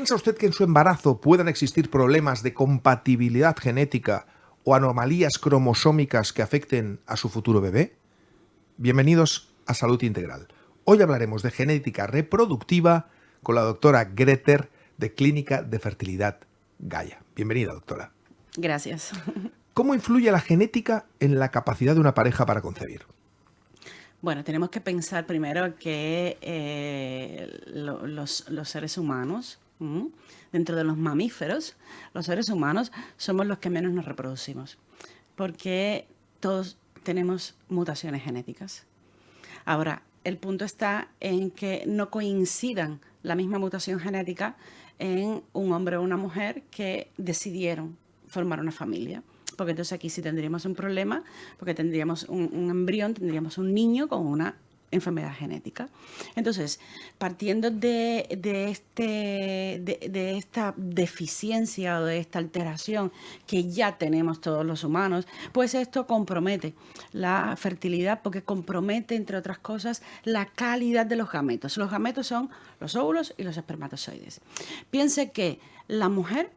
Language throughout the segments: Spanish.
¿Piensa usted que en su embarazo puedan existir problemas de compatibilidad genética o anomalías cromosómicas que afecten a su futuro bebé? Bienvenidos a Salud Integral. Hoy hablaremos de genética reproductiva con la doctora Greter de Clínica de Fertilidad Gaia. Bienvenida, doctora. Gracias. ¿Cómo influye la genética en la capacidad de una pareja para concebir? Bueno, tenemos que pensar primero que los seres humanos, dentro de los mamíferos, los seres humanos somos los que menos nos reproducimos, porque todos tenemos mutaciones genéticas. Ahora, el punto está en que no coincidan la misma mutación genética en un hombre o una mujer que decidieron formar una familia. Porque entonces aquí sí tendríamos un problema, porque tendríamos un embrión, tendríamos un niño con una enfermedad genética. Entonces, partiendo de esta deficiencia o de esta alteración que ya tenemos todos los humanos, pues esto compromete la fertilidad porque compromete, entre otras cosas, la calidad de los gametos. Los gametos son los óvulos y los espermatozoides. Piense que la mujer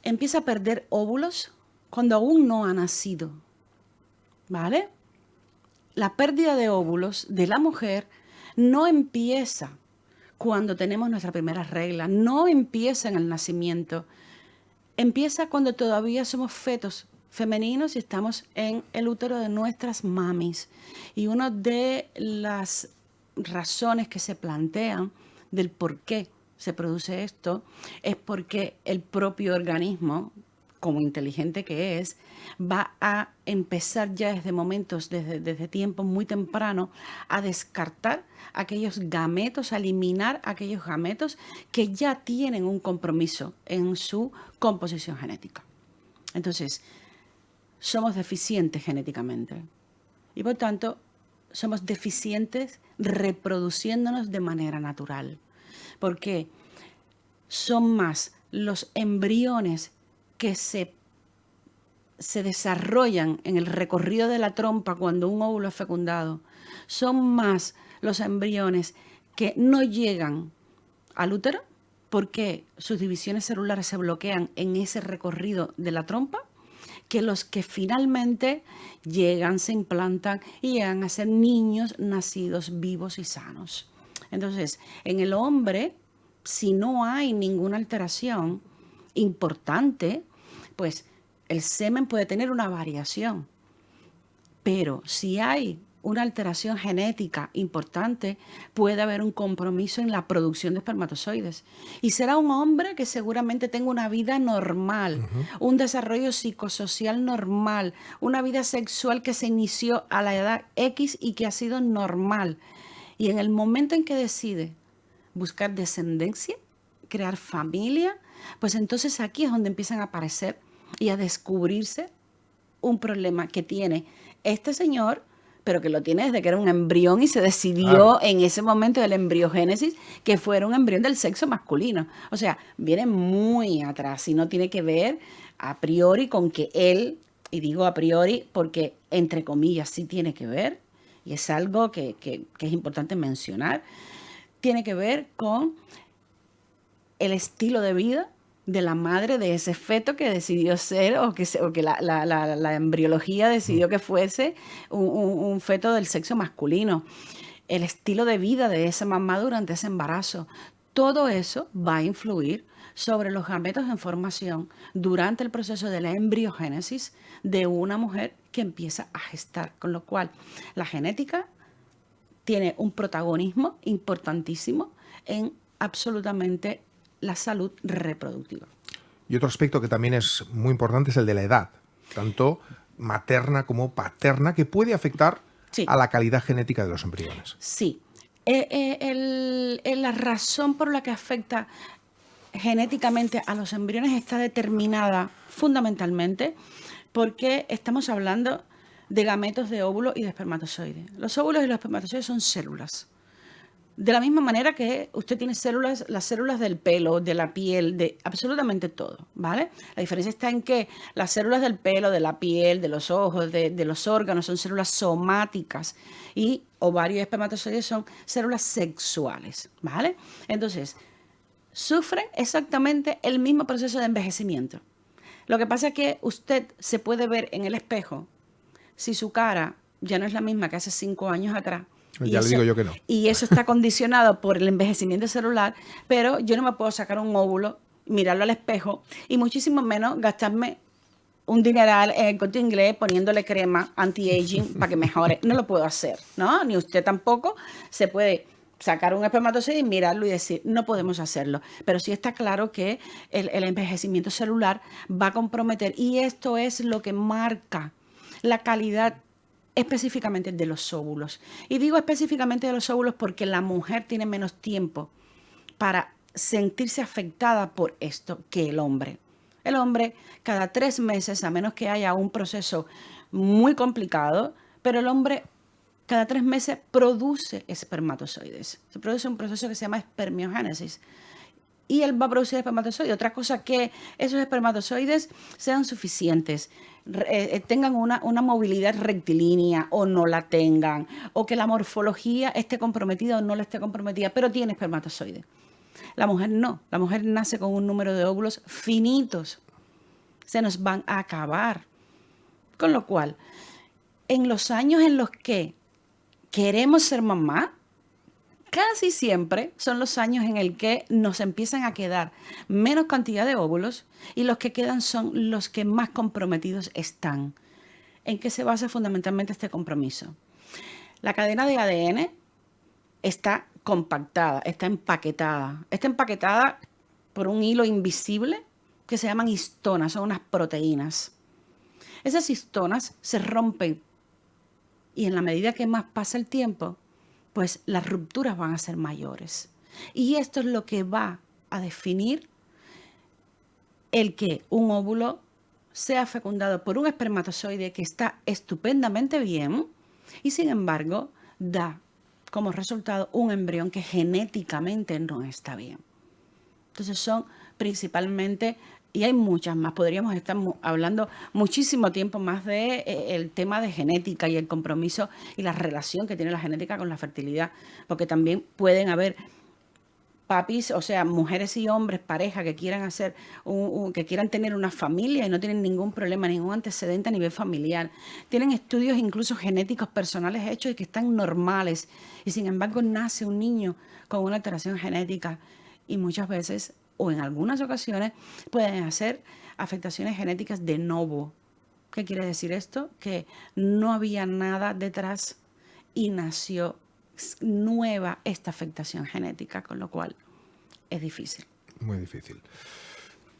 empieza a perder óvulos cuando aún no ha nacido, ¿vale? La pérdida de óvulos de la mujer no empieza cuando tenemos nuestra primera regla, no empieza en el nacimiento, empieza cuando todavía somos fetos femeninos y estamos en el útero de nuestras mamis. Y una de las razones que se plantean del por qué se produce esto es porque el propio organismo, como inteligente que es, va a empezar ya desde tiempo muy temprano a descartar aquellos gametos, a eliminar aquellos gametos que ya tienen un compromiso en su composición genética. Entonces, somos deficientes genéticamente y por tanto somos deficientes reproduciéndonos de manera natural. Porque son más los embriones que se desarrollan en el recorrido de la trompa cuando un óvulo es fecundado. Son más los embriones que no llegan al útero porque sus divisiones celulares se bloquean en ese recorrido de la trompa, que los que finalmente llegan, se implantan y llegan a ser niños nacidos vivos y sanos. Entonces, en el hombre, si no hay ninguna alteración importante, pues el semen puede tener una variación. Pero si hay una alteración genética importante, puede haber un compromiso en la producción de espermatozoides. Y será un hombre que seguramente tenga una vida normal, un desarrollo psicosocial normal, una vida sexual que se inició a la edad X y que ha sido normal. Y en el momento en que decide buscar descendencia, crear familia, pues entonces aquí es donde empiezan a aparecer y a descubrirse un problema que tiene este señor, pero que lo tiene desde que era un embrión y se decidió en ese momento del embriogénesis que fuera un embrión del sexo masculino. O sea, viene muy atrás y no tiene que ver a priori con que él, y digo a priori porque entre comillas sí tiene que ver, y es algo que es importante mencionar, tiene que ver con el estilo de vida de la madre de ese feto que decidió ser o que la embriología decidió que fuese un feto del sexo masculino. El estilo de vida de esa mamá durante ese embarazo. Todo eso va a influir sobre los gametos en formación durante el proceso de la embriogénesis de una mujer que empieza a gestar. Con lo cual, la genética tiene un protagonismo importantísimo en absolutamente la salud reproductiva. Y otro aspecto que también es muy importante es el de la edad, tanto materna como paterna, que puede afectar a la calidad genética de los embriones. Sí. La razón por la que afecta genéticamente a los embriones está determinada fundamentalmente porque estamos hablando de gametos de óvulo y de espermatozoide. Los óvulos y los espermatozoides son células. De la misma manera que usted tiene células, las células del pelo, de la piel, de absolutamente todo, ¿vale? La diferencia está en que las células del pelo, de la piel, de los ojos, de los órganos son células somáticas y ovarios y espermatozoides son células sexuales, ¿vale? Entonces, sufren exactamente el mismo proceso de envejecimiento. Lo que pasa es que usted se puede ver en el espejo si su cara ya no es la misma que hace 5 años atrás. Ya le digo yo que no. Y eso está condicionado por el envejecimiento celular, pero yo no me puedo sacar un óvulo, mirarlo al espejo y muchísimo menos gastarme un dineral en el Corte Inglés poniéndole crema anti-aging para que mejore. No lo puedo hacer, ¿no? Ni usted tampoco se puede sacar un espermatozoide y mirarlo y decir, no podemos hacerlo. Pero sí está claro que el envejecimiento celular va a comprometer y esto es lo que marca la calidad específicamente de los óvulos. Y digo específicamente de los óvulos porque la mujer tiene menos tiempo para sentirse afectada por esto que el hombre. El hombre cada 3 meses, a menos que haya un proceso muy complicado, pero el hombre cada 3 meses produce espermatozoides. Se produce un proceso que se llama espermiogénesis. Y él va a producir espermatozoides. Otra cosa que esos espermatozoides sean suficientes, tengan una movilidad rectilínea o no la tengan, o que la morfología esté comprometida o no la esté comprometida, pero tiene espermatozoides. La mujer no, la mujer nace con un número de óvulos finitos, se nos van a acabar. Con lo cual, en los años en los que queremos ser mamá, casi siempre son los años en el que nos empiezan a quedar menos cantidad de óvulos y los que quedan son los que más comprometidos están. ¿En qué se basa fundamentalmente este compromiso? La cadena de ADN está compactada, está empaquetada. Está empaquetada por un hilo invisible que se llaman histonas, son unas proteínas. Esas histonas se rompen y en la medida que más pasa el tiempo, pues las rupturas van a ser mayores. Y esto es lo que va a definir el que un óvulo sea fecundado por un espermatozoide que está estupendamente bien y sin embargo da como resultado un embrión que genéticamente no está bien. Entonces son principalmente, y hay muchas más, podríamos estar hablando muchísimo tiempo más de el tema de genética y el compromiso y la relación que tiene la genética con la fertilidad, porque también pueden haber papis, o sea, mujeres y hombres, pareja que quieran hacer que quieran tener una familia y no tienen ningún problema, ningún antecedente a nivel familiar. Tienen estudios incluso genéticos personales hechos y que están normales. Y sin embargo nace un niño con una alteración genética y muchas veces, o en algunas ocasiones, pueden hacer afectaciones genéticas de novo. ¿Qué quiere decir esto? Que no había nada detrás y nació nueva esta afectación genética, con lo cual es difícil. Muy difícil.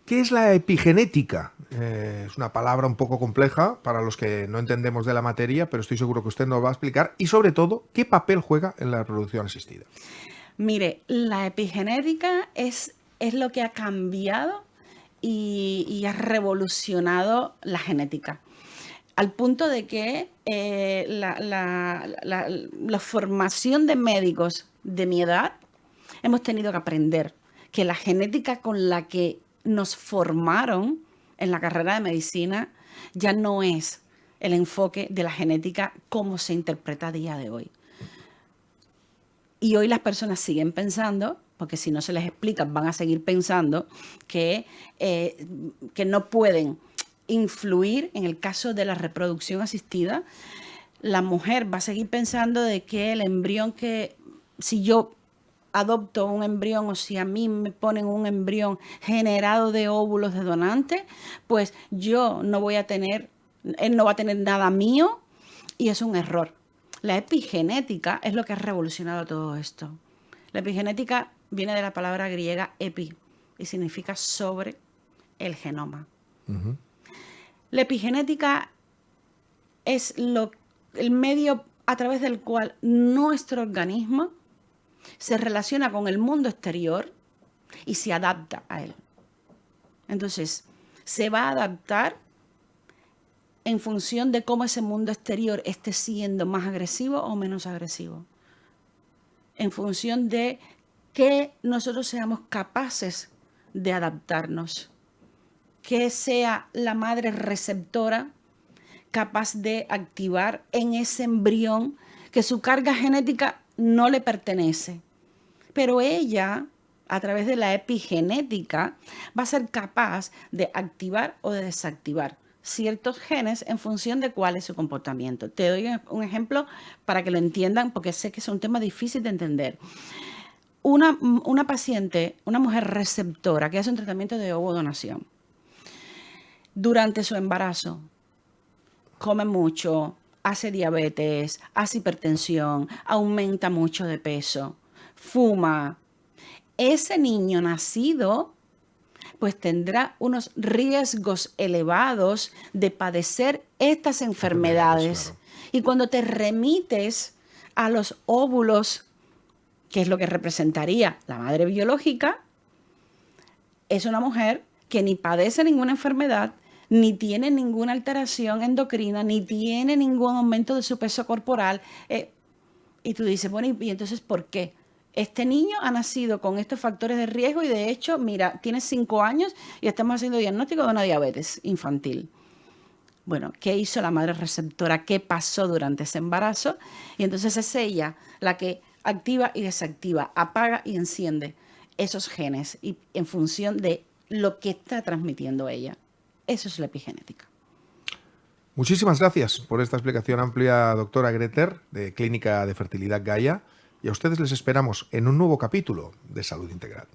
¿Qué es la epigenética? Es una palabra un poco compleja para los que no entendemos de la materia, pero estoy seguro que usted nos va a explicar. Y sobre todo, ¿qué papel juega en la reproducción asistida? Mire, la epigenética es lo que ha cambiado y ha revolucionado la genética. Al punto de que la formación de médicos de mi edad hemos tenido que aprender que la genética con la que nos formaron en la carrera de medicina ya no es el enfoque de la genética como se interpreta a día de hoy. Y hoy las personas siguen pensando, porque si no se les explica van a seguir pensando que no pueden influir en el caso de la reproducción asistida. La mujer va a seguir pensando de que el embrión que, si yo adopto un embrión o si a mí me ponen un embrión generado de óvulos de donante, pues yo no voy a tener, él no va a tener nada mío y es un error. La epigenética es lo que ha revolucionado todo esto. La epigenética viene de la palabra griega epi y significa sobre el genoma. Uh-huh. La epigenética es el medio a través del cual nuestro organismo se relaciona con el mundo exterior y se adapta a él. Entonces, se va a adaptar en función de cómo ese mundo exterior esté siendo más agresivo o menos agresivo. En función de que nosotros seamos capaces de adaptarnos. Que sea la madre receptora capaz de activar en ese embrión que su carga genética no le pertenece. Pero ella a través de la epigenética, va a ser capaz de activar o de desactivar ciertos genes en función de cuál es su comportamiento. Te doy un ejemplo para que lo entiendan, porque sé que es un tema difícil de entender. Una paciente, una mujer receptora que hace un tratamiento de ovodonación, durante su embarazo, come mucho, hace diabetes, hace hipertensión, aumenta mucho de peso, fuma. Ese niño nacido pues tendrá unos riesgos elevados de padecer estas enfermedades. Claro. Y cuando te remites a los óvulos, que es lo que representaría la madre biológica, es una mujer que ni padece ninguna enfermedad, ni tiene ninguna alteración endocrina, ni tiene ningún aumento de su peso corporal. Y tú dices, bueno, ¿y entonces por qué? Este niño ha nacido con estos factores de riesgo y de hecho, mira, tiene 5 años y estamos haciendo diagnóstico de una diabetes infantil. Bueno, ¿qué hizo la madre receptora? ¿Qué pasó durante ese embarazo? Y entonces es ella la que activa y desactiva, apaga y enciende esos genes y en función de lo que está transmitiendo ella. Eso es la epigenética. Muchísimas gracias por esta explicación amplia, doctora Greter, de Clínica de Fertilidad Gaia, y a ustedes les esperamos en un nuevo capítulo de Salud Integral.